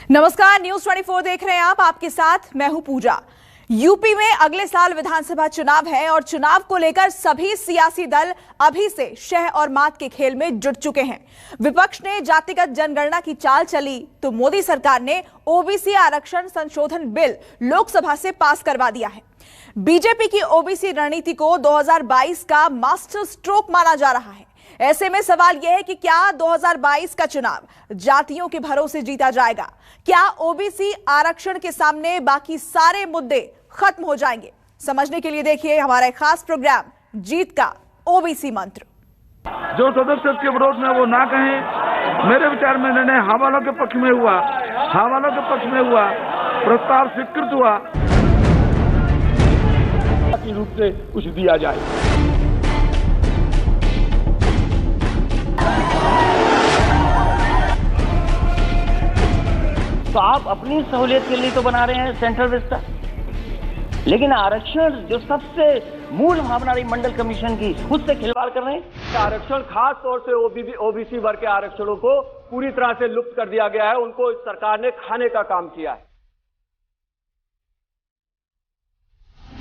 नमस्कार, न्यूज 24 देख रहे हैं आप। आपके साथ मैं हूं पूजा। यूपी में अगले साल विधानसभा चुनाव है और चुनाव को लेकर सभी सियासी दल अभी से शह और मात के खेल में जुट चुके हैं। विपक्ष ने जातिगत जनगणना की चाल चली तो मोदी सरकार ने ओबीसी आरक्षण संशोधन बिल लोकसभा से पास करवा दिया है। बीजेपी की ओबीसी रणनीति को 2022 का मास्टर स्ट्रोक माना जा रहा है। ऐसे में सवाल यह है कि क्या 2022 का चुनाव जातियों के भरोसे जीता जाएगा? क्या ओबीसी आरक्षण के सामने बाकी सारे मुद्दे खत्म हो जाएंगे? समझने के लिए देखिए हमारा एक खास प्रोग्राम जीत का ओबीसी मंत्र। जो सदस्य के विरोध में वो ना कहें। मेरे विचार में निर्णय हाँ वालों के पक्ष में हुआ, हाँ वालों के पक्ष में हुआ, प्रस्ताव स्वीकृत हुआ की रूप से कुछ दिया जाए। तो आप अपनी सहूलियत के लिए तो बना रहे हैं सेंट्रल विस्टा, लेकिन आरक्षण जो सबसे मूल भावना रही मंडल कमीशन की, उससे खिलवाड़ कर रहे हैं। आरक्षण खास तौर से ओबीसी वर्ग के आरक्षणों को पूरी तरह से लुप्त कर दिया गया है। उनको इस सरकार ने खाने का काम किया है।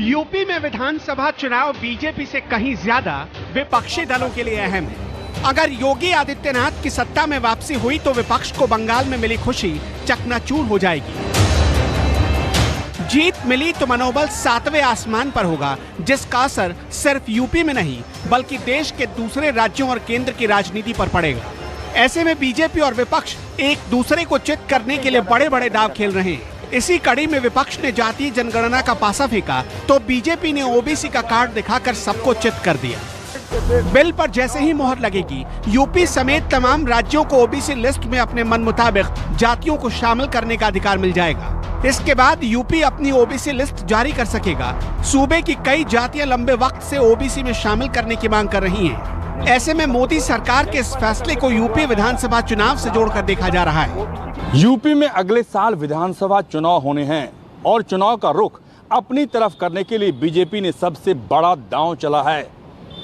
यूपी में विधानसभा चुनाव बीजेपी से कहीं ज्यादा विपक्षी दलों के लिए अहम है। अगर योगी आदित्यनाथ की सत्ता में वापसी हुई तो विपक्ष को बंगाल में मिली खुशी चकनाचूर हो जाएगी। जीत मिली तो मनोबल 7वें आसमान पर होगा, जिसका असर सिर्फ यूपी में नहीं बल्कि देश के दूसरे राज्यों और केंद्र की राजनीति पर पड़ेगा। ऐसे में बीजेपी और विपक्ष एक दूसरे को चित करने के लिए बड़े बड़े दांव खेल रहे हैं। इसी कड़ी में विपक्ष ने जातीय जनगणना का पासा फेंका तो बीजेपी ने ओबीसी का कार्ड दिखाकर सबको चित कर दिया। बिल पर जैसे ही मोहर लगेगी, यूपी समेत तमाम राज्यों को ओबीसी लिस्ट में अपने मन मुताबिक जातियों को शामिल करने का अधिकार मिल जाएगा। इसके बाद यूपी अपनी ओबीसी लिस्ट जारी कर सकेगा। सूबे की कई जातियां लंबे वक्त से ओबीसी में शामिल करने की मांग कर रही हैं। ऐसे में मोदी सरकार के इस फैसले को यूपी विधानसभा चुनाव से जोड़कर देखा जा रहा है। यूपी में अगले साल विधानसभा चुनाव होने हैं और चुनाव का रुख अपनी तरफ करने के लिए बीजेपी ने सबसे बड़ा दांव चला है।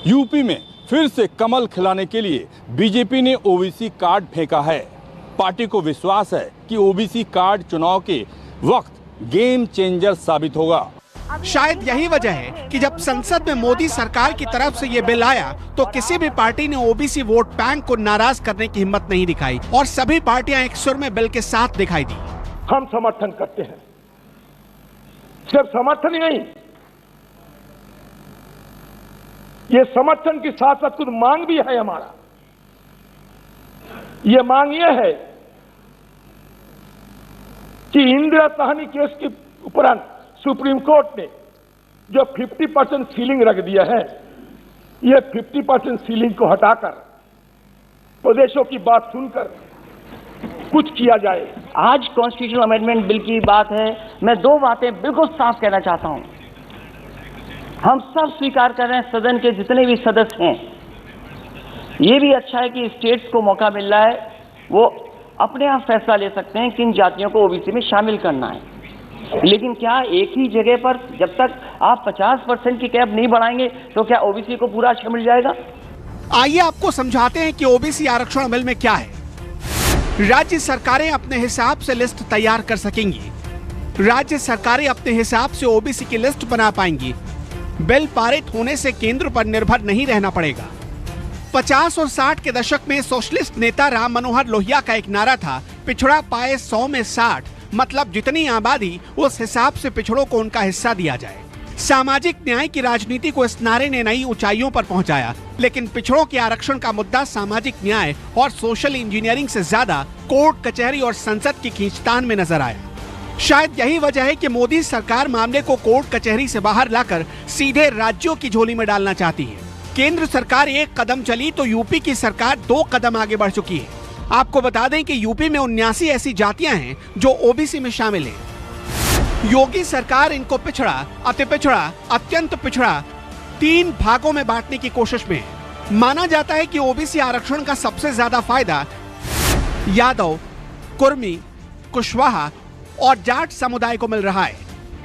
यूपी में फिर से कमल खिलाने के लिए बीजेपी ने ओबीसी कार्ड फेंका है। पार्टी को विश्वास है कि ओबीसी कार्ड चुनाव के वक्त गेम चेंजर साबित होगा। शायद यही वजह है कि जब संसद में मोदी सरकार की तरफ से ये बिल आया तो किसी भी पार्टी ने ओबीसी वोट बैंक को नाराज करने की हिम्मत नहीं दिखाई और सभी पार्टियां एक सुर में बिल के साथ दिखाई दी। हम समर्थन करते हैं, सिर्फ समर्थन ही नहीं, ये समर्थन के साथ साथ कुछ मांग भी है हमारा। ये मांग ये है कि इंदिरा साहनी केस के उपरांत सुप्रीम कोर्ट ने जो 50% सीलिंग रख दिया है, ये 50% सीलिंग को हटाकर प्रदेशों की बात सुनकर कुछ किया जाए। आज कॉन्स्टिट्यूशनल अमेंडमेंट बिल की बात है। मैं दो बातें बिल्कुल साफ कहना चाहता हूं। हम सब स्वीकार कर रहे हैं, सदन के जितने भी सदस्य हैं, ये भी अच्छा है कि स्टेट्स को मौका मिल रहा है, वो अपने आप फैसला ले सकते हैं किन जातियों को ओबीसी में शामिल करना है। लेकिन क्या एक ही जगह पर जब तक आप 50% की कैप नहीं बढ़ाएंगे तो क्या ओबीसी को पूरा अच्छा मिल जाएगा? आइए आपको समझाते हैं कि ओबीसी आरक्षण बिल में क्या है। राज्य सरकारें अपने हिसाब से लिस्ट तैयार कर सकेंगी। राज्य सरकारें अपने हिसाब से ओबीसी की लिस्ट बना पाएंगी। बिल पारित होने से केंद्र पर निर्भर नहीं रहना पड़ेगा। 50 और 60 के दशक में सोशलिस्ट नेता राम मनोहर लोहिया का एक नारा था, पिछड़ा पाए 100 में 60, मतलब जितनी आबादी उस हिसाब से पिछड़ों को उनका हिस्सा दिया जाए। सामाजिक न्याय की राजनीति को इस नारे ने नई ऊंचाइयों पर पहुंचाया, लेकिन पिछड़ों के आरक्षण का मुद्दा सामाजिक न्याय और सोशल इंजीनियरिंग से ज्यादा कोर्ट कचहरी और संसद की खींचतान में नजर आया। शायद यही वजह है कि मोदी सरकार मामले को कोर्ट कचहरी से बाहर लाकर सीधे राज्यों की झोली में डालना चाहती है। केंद्र सरकार एक कदम चली तो यूपी की सरकार 2 कदम आगे बढ़ चुकी है। आपको बता दें कि यूपी में 79 ऐसी जातियां हैं जो ओबीसी में शामिल हैं। योगी सरकार इनको पिछड़ा, अति पिछड़ा, अत्यंत पिछड़ा 3 भागों में बांटने की कोशिश में है। माना जाता है कि ओबीसी आरक्षण का सबसे ज्यादा फायदा यादव, कुर्मी, कुशवाहा और जाट समुदाय को मिल रहा है।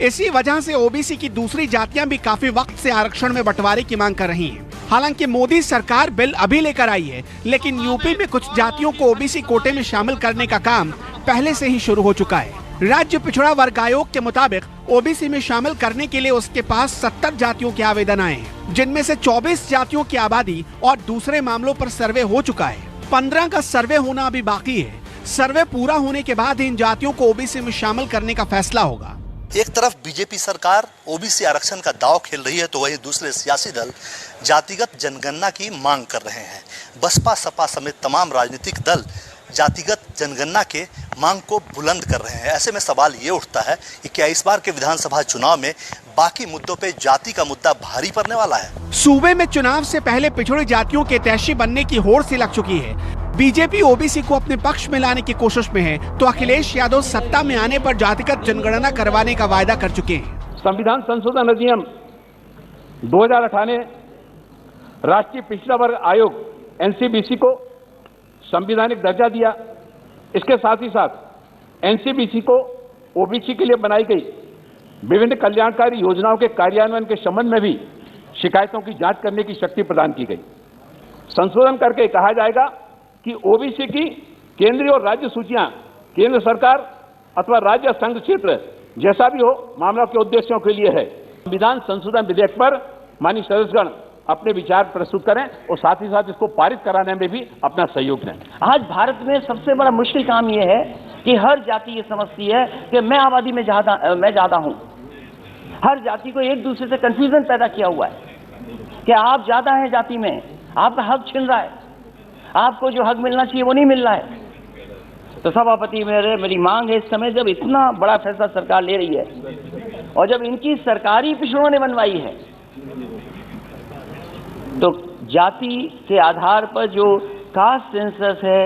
इसी वजह से ओबीसी की दूसरी जातियां भी काफी वक्त से आरक्षण में बंटवारे की मांग कर रही हैं। हालांकि मोदी सरकार बिल अभी लेकर आई है, लेकिन यूपी में कुछ जातियों को ओबीसी कोटे में शामिल करने का काम पहले से ही शुरू हो चुका है। राज्य पिछड़ा वर्ग आयोग के मुताबिक ओबीसी में शामिल करने के लिए उसके पास 70 जातियों के आवेदन आए हैं, जिनमें से 24 जातियों की आबादी और दूसरे मामलों पर सर्वे हो चुका है। 15 का सर्वे होना अभी बाकी है। सर्वे पूरा होने के बाद इन जातियों को ओबीसी में शामिल करने का फैसला होगा। एक तरफ बीजेपी सरकार ओबीसी आरक्षण का दांव खेल रही है, तो वहीं दूसरे सियासी दल जातिगत जनगणना की मांग कर रहे हैं। बसपा, सपा समेत तमाम राजनीतिक दल जातिगत जनगणना के मांग को बुलंद कर रहे हैं। ऐसे में सवाल ये उठता है कि क्या इस बार के विधानसभा चुनाव में बाकी मुद्दों पे जाति का मुद्दा भारी पड़ने वाला है? सूबे में चुनाव से पहले पिछड़ी जातियों के तैशी बनने की होड़ सी लग चुकी है। बीजेपी ओबीसी को अपने पक्ष में लाने की कोशिश में है, तो अखिलेश यादव सत्ता में आने पर जातिगत जनगणना करवाने का वायदा कर चुके हैं। संविधान संशोधन अधिनियम 2018 राष्ट्रीय पिछड़ा वर्ग आयोग एनसीबीसी को संवैधानिक दर्जा दिया। इसके साथ ही साथ एनसीबीसी को ओबीसी के लिए बनाई गई विभिन्न कल्याणकारी योजनाओं के कार्यान्वयन के संबंध में भी शिकायतों की जांच करने की शक्ति प्रदान की गई। संशोधन करके कहा जाएगा कि ओबीसी की केंद्रीय और राज्य सूचियां केंद्र सरकार अथवा राज्य संघ क्षेत्र जैसा भी हो मामला के उद्देश्यों के लिए है। संविधान संशोधन विधेयक पर माननीय सदस्यगण अपने विचार प्रस्तुत करें और साथ ही साथ इसको पारित कराने में भी अपना सहयोग दें। आज भारत में सबसे बड़ा मुश्किल काम यह है कि हर जाति ये समझती है कि मैं आबादी में ज्यादा हूं। हर जाति को एक दूसरे से कंफ्यूजन पैदा किया हुआ है कि आप ज्यादा हैं जाति में, आपका हक छिन रहा है, आपको जो हक मिलना चाहिए वो नहीं मिल रहा है। तो सभापति मेरी मांग है, इस समय जब इतना बड़ा फैसला सरकार ले रही है और जब इनकी सरकारी पिछड़ों ने बनवाई है, तो जाति के आधार पर जो कास्ट सेंसस है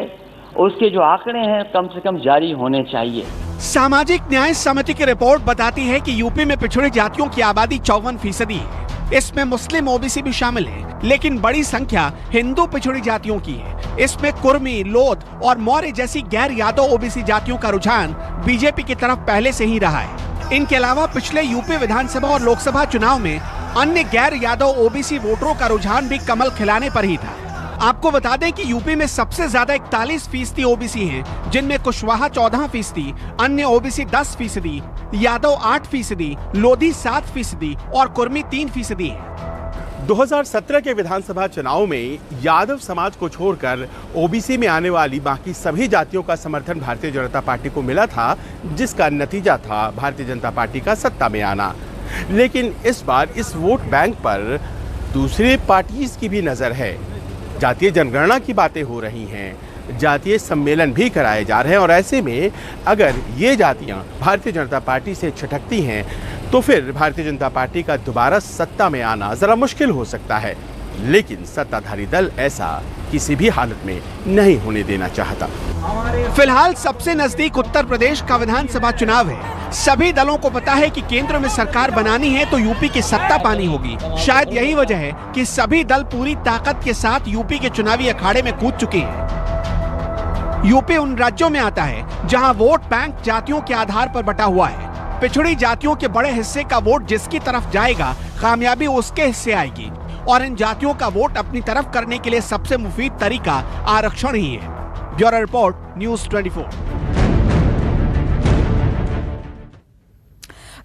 उसके जो आंकड़े हैं कम से कम जारी होने चाहिए। सामाजिक न्याय समिति की रिपोर्ट बताती है कि यूपी में पिछड़ी जातियों की आबादी 54% है। इसमें मुस्लिम ओबीसी भी शामिल है, लेकिन बड़ी संख्या हिंदू पिछड़ी जातियों की है। इसमें कुर्मी, लोध और मौर्य जैसी गैर यादव ओबीसी जातियों का रुझान बीजेपी की तरफ पहले से ही रहा है। इनके अलावा पिछले यूपी विधानसभा और लोकसभा चुनाव में अन्य गैर यादव ओबीसी वोटरों का रुझान भी कमल खिलाने पर ही था। आपको बता दें कि यूपी में सबसे ज्यादा 41% ओबीसी हैं, जिनमें कुशवाहा 14%, अन्य ओबीसी 10%, यादव 8%, लोधी 7% और कुर्मी 3% हैं। 2017 के विधानसभा चुनाव में यादव समाज को छोड़कर ओबीसी में आने वाली बाकी सभी जातियों का समर्थन भारतीय जनता पार्टी को मिला था, जिसका नतीजा था भारतीय जनता पार्टी का सत्ता में आना। लेकिन इस बार इस वोट बैंक पर दूसरी पार्टीज की भी नजर है। जातीय जनगणना की बातें हो रही हैं, जातीय सम्मेलन भी कराए जा रहे हैं, और ऐसे में अगर ये जातियां भारतीय जनता पार्टी से छिटकती हैं तो फिर भारतीय जनता पार्टी का दोबारा सत्ता में आना जरा मुश्किल हो सकता है। लेकिन सत्ताधारी दल ऐसा किसी भी हालत में नहीं होने देना चाहता। फिलहाल सबसे नजदीक उत्तर प्रदेश का विधानसभा चुनाव है। सभी दलों को पता है कि केंद्र में सरकार बनानी है तो यूपी की सत्ता पानी होगी। शायद यही वजह है कि सभी दल पूरी ताकत के साथ यूपी के चुनावी अखाड़े में कूद चुके हैं। यूपी उन राज्यों में आता है जहां वोट बैंक जातियों के आधार पर बटा हुआ है। पिछड़ी जातियों के बड़े हिस्से का वोट जिसकी तरफ जाएगा, कामयाबी उसके हिस्से आएगी, और इन जातियों का वोट अपनी तरफ करने के लिए सबसे मुफीद तरीका आरक्षण ही है। Bureau report, news 24।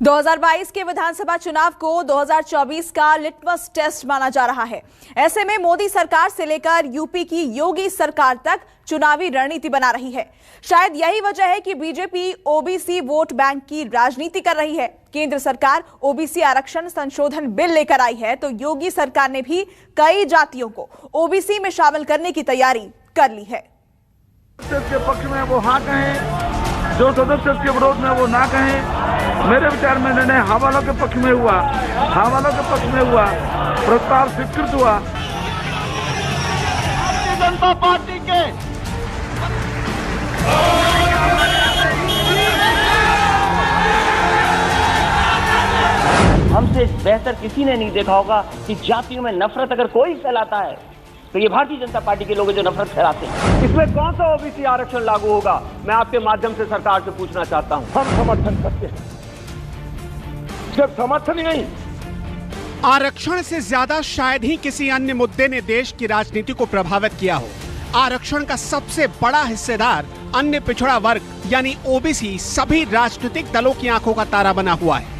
2022 के विधानसभा चुनाव को 2024 का लिटमस टेस्ट माना जा रहा है। ऐसे में मोदी सरकार से लेकर यूपी की योगी सरकार तक चुनावी रणनीति बना रही है। शायद यही वजह है कि बीजेपी ओबीसी वोट बैंक की राजनीति कर रही है। केंद्र सरकार ओबीसी आरक्षण संशोधन बिल लेकर आई है, तो योगी सरकार ने भी कई जातियों को ओबीसी में शामिल करने की तैयारी कर ली है। के पक्ष में वो हाँ कहें, जो सदस्य के विरोध में वो ना कहें। मेरे विचार में निर्णय हाँ वालों के पक्ष में हुआ, हाँ वालों के पक्ष में हुआ, प्रस्ताव स्वीकृत हुआ। भारतीय जनता पार्टी के हमसे बेहतर किसी ने नहीं देखा होगा कि जातियों में नफरत अगर कोई फैलाता है तो ये भारतीय जनता पार्टी के लोग जो नफरत फैलाते हैं। इसमें कौन सा ओबीसी आरक्षण लागू होगा, मैं आपके माध्यम से सरकार से पूछना चाहता हूं। हम समर्थन करते हैं, सिर्फ समर्थन ही नहीं, आरक्षण से ज्यादा शायद ही किसी अन्य मुद्दे ने देश की राजनीति को प्रभावित किया हो। आरक्षण का सबसे बड़ा हिस्सेदार अन्य पिछड़ा वर्ग यानी ओबीसी सभी राजनीतिक दलों की आंखों का तारा बना हुआ है।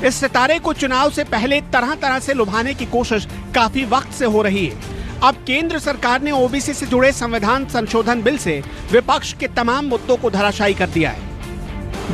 इस सितारे को चुनाव से पहले तरह तरह से लुभाने की कोशिश काफी वक्त से हो रही है। अब केंद्र सरकार ने ओबीसी से जुड़े संविधान संशोधन बिल से विपक्ष के तमाम मुद्दों को धराशायी कर दिया है।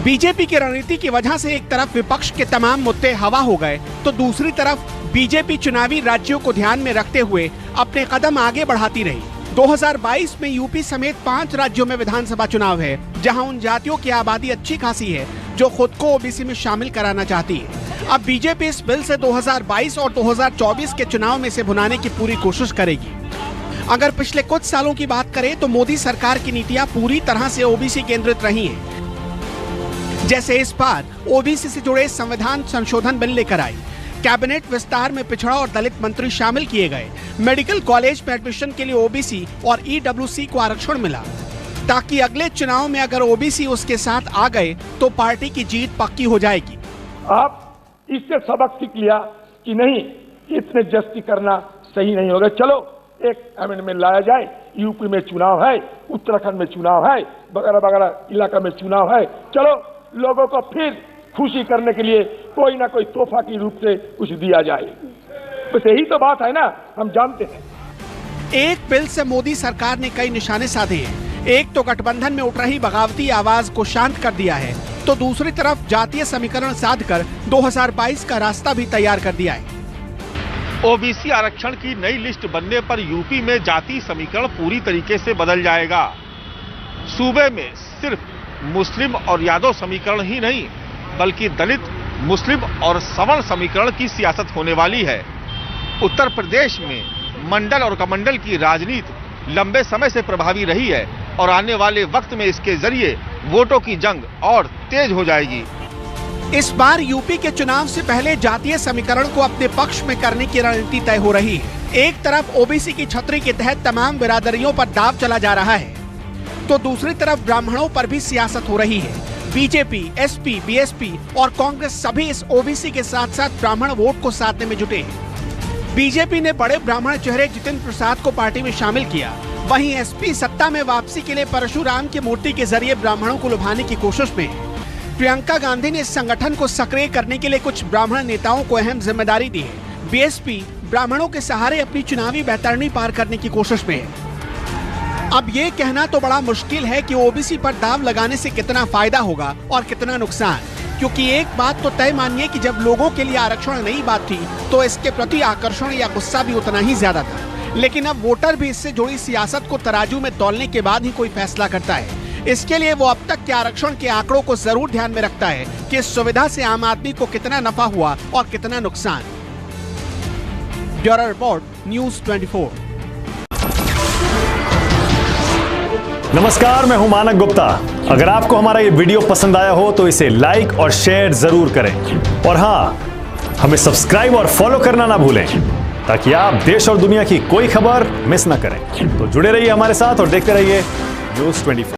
बीजेपी की रणनीति की वजह से एक तरफ विपक्ष के तमाम मुद्दे हवा हो गए, तो दूसरी तरफ बीजेपी चुनावी राज्यों को ध्यान में रखते हुए अपने कदम आगे बढ़ाती रही। 2022 में यूपी समेत 5 राज्यों में विधानसभा चुनाव है, जहां उन जातियों की आबादी अच्छी खासी है जो खुद को ओबीसी में शामिल कराना चाहती है। अब बीजेपी इस बिल से 2022 और 2024 के चुनाव में से भुनाने की पूरी कोशिश करेगी। अगर पिछले कुछ सालों की बात करें तो मोदी सरकार की नीतियां पूरी तरह से ओबीसी केंद्रित रही हैं। जैसे इस बार ओबीसी से जुड़े संविधान संशोधन बिल लेकर आई, कैबिनेट विस्तार में पिछड़ा और दलित मंत्री शामिल किए गए, मेडिकल कॉलेज में एडमिशन के लिए ओबीसी और ईडब्ल्यूसी को आरक्षण मिला, ताकि अगले चुनाव में अगर ओबीसी उसके साथ आ गए तो पार्टी की जीत पक्की हो जाएगी। आप इससे सबक सीख लिया कि नहीं, इतने जस्ती करना सही नहीं होगा, चलो एक अमेंडमेंट लाया जाए। यूपी में चुनाव है, उत्तराखंड में चुनाव है, वगैरह वगैरह इलाका में चुनाव है, चलो लोगों को फिर खुशी करने के लिए कोई ना कोई तोहफा के रूप से कुछ दिया जाए। बस यही तो बात है ना, हम जानते हैं। एक बिल से मोदी सरकार ने कई निशाने साधे हैं। एक तो गठबंधन में उठ रही बगावती आवाज को शांत कर दिया है, तो दूसरी तरफ जातीय समीकरण साधकर 2022 का रास्ता भी तैयार कर दिया है। ओबीसी आरक्षण की नई लिस्ट बनने पर यूपी में जाति समीकरण पूरी तरीके से बदल जाएगा। सूबे में सिर्फ मुस्लिम और यादव समीकरण ही नहीं, बल्कि दलित, मुस्लिम और सवर्ण समीकरण की सियासत होने वाली है। उत्तर प्रदेश में मंडल और कमंडल की राजनीति लंबे समय से प्रभावी रही है और आने वाले वक्त में इसके जरिए वोटों की जंग और तेज हो जाएगी। इस बार यूपी के चुनाव से पहले जातीय समीकरण को अपने पक्ष में करने की रणनीति तय हो रही है। एक तरफ ओबीसी की छतरी के तहत तमाम बिरादरियों पर दाव चला जा रहा है, तो दूसरी तरफ ब्राह्मणों पर भी सियासत हो रही है। बीजेपी, एसपी, बीएसपी और कांग्रेस सभी इस ओबीसी के साथ साथ ब्राह्मण वोट को साधने में जुटे हैं। बीजेपी ने बड़े ब्राह्मण चेहरे जितेंद्र प्रसाद को पार्टी में शामिल किया, वहीं एसपी सत्ता में वापसी के लिए परशुराम की मूर्ति के जरिए ब्राह्मणों को लुभाने की कोशिश में है। प्रियंका गांधी ने इस संगठन को सक्रिय करने के लिए कुछ ब्राह्मण नेताओं को अहम जिम्मेदारी दी है। बीएसपी ब्राह्मणों के सहारे अपनी चुनावी बैतरणी पार करने की कोशिश में है। अब ये कहना तो बड़ा मुश्किल है कि ओबीसी पर दाव लगाने से कितना फायदा होगा और कितना नुकसान, क्योंकि एक बात तो तय मानिए कि जब लोगों के लिए आरक्षण नई बात थी तो इसके प्रति आकर्षण या गुस्सा भी उतना ही ज्यादा था। लेकिन अब वोटर भी इससे जुड़ी सियासत को तराजू में तौलने के बाद ही कोई फैसला करता है। इसके लिए वो अब तक के आरक्षण के आंकड़ों को जरूर ध्यान में रखता है कि इस सुविधा से आम आदमी को कितना नफा हुआ और कितना नुकसान। Bureau report, news 24। नमस्कार, मैं हूं मानक गुप्ता। अगर आपको हमारा ये वीडियो पसंद आया हो तो इसे लाइक और शेयर जरूर करें, और हाँ, हमें सब्सक्राइब और फॉलो करना ना भूलें, ताकि आप देश और दुनिया की कोई खबर मिस ना करें। तो जुड़े रहिए हमारे साथ और देखते रहिए न्यूज़ 24।